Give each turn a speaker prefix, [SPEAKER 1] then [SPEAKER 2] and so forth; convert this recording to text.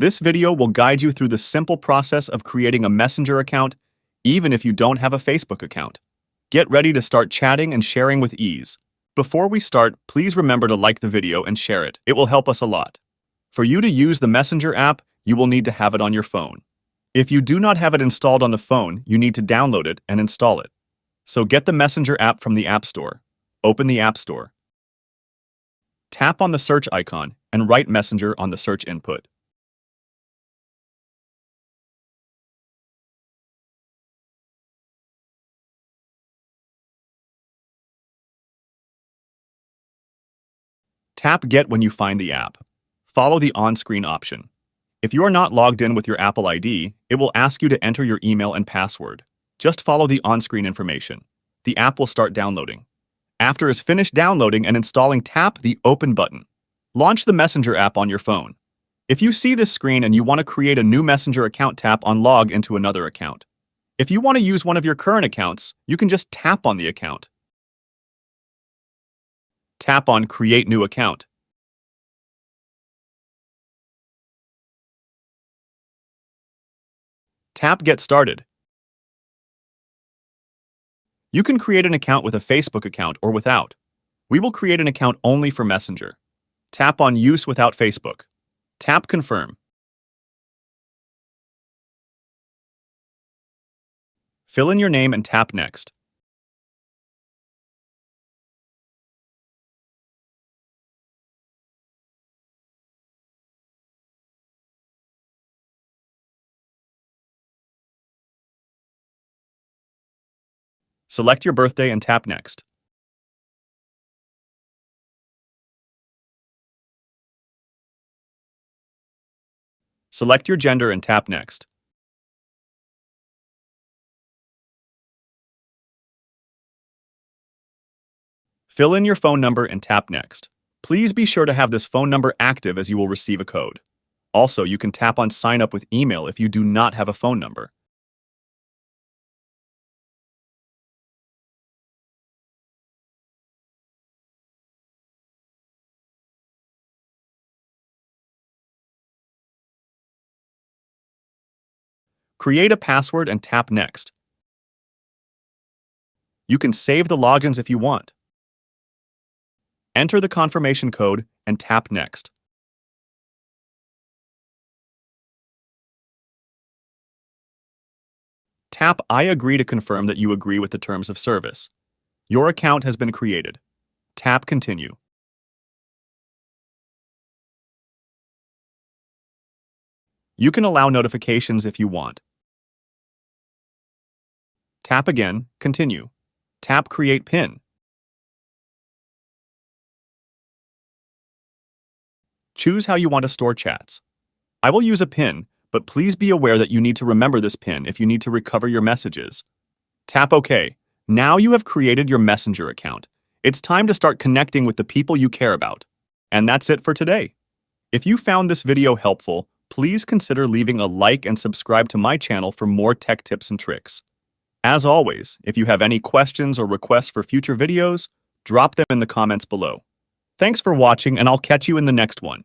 [SPEAKER 1] This video will guide you through the simple process of creating a Messenger account, even if you don't have a Facebook account. Get ready to start chatting and sharing with ease. Before we start, please remember to like the video and share it. It will help us a lot. For you to use the Messenger app, you will need to have it on your phone. If you do not have it installed on the phone, you need to download it and install it. So get the Messenger app from the App Store. Open the App Store. Tap on the search icon and write Messenger on the search input. Tap Get when you find the app. Follow the on-screen option. If you are not logged in with your Apple ID, it will ask you to enter your email and password. Just follow the on-screen information. The app will start downloading. After it's finished downloading and installing, tap the Open button. Launch the Messenger app on your phone. If you see this screen and you want to create a new Messenger account, tap on Log into another account. If you want to use one of your current accounts, you can just tap on the account. Tap on Create New Account. Tap Get Started. You can create an account with a Facebook account or without. We will create an account only for Messenger. Tap on Use without Facebook. Tap Confirm. Fill in your name and tap Next. Select your birthday and tap Next. Select your gender and tap Next. Fill in your phone number and tap Next. Please be sure to have this phone number active as you will receive a code. Also, you can tap on Sign Up with Email if you do not have a phone number. Create a password and tap Next. You can save the logins if you want. Enter the confirmation code and tap Next. Tap I agree to confirm that you agree with the terms of service. Your account has been created. Tap Continue. You can allow notifications if you want. Tap again, Continue. Tap Create PIN. Choose how you want to store chats. I will use a PIN, but please be aware that you need to remember this PIN if you need to recover your messages. Tap OK. Now you have created your Messenger account. It's time to start connecting with the people you care about. And that's it for today. If you found this video helpful, please consider leaving a like and subscribe to my channel for more tech tips and tricks. As always, if you have any questions or requests for future videos, drop them in the comments below. Thanks for watching, and I'll catch you in the next one.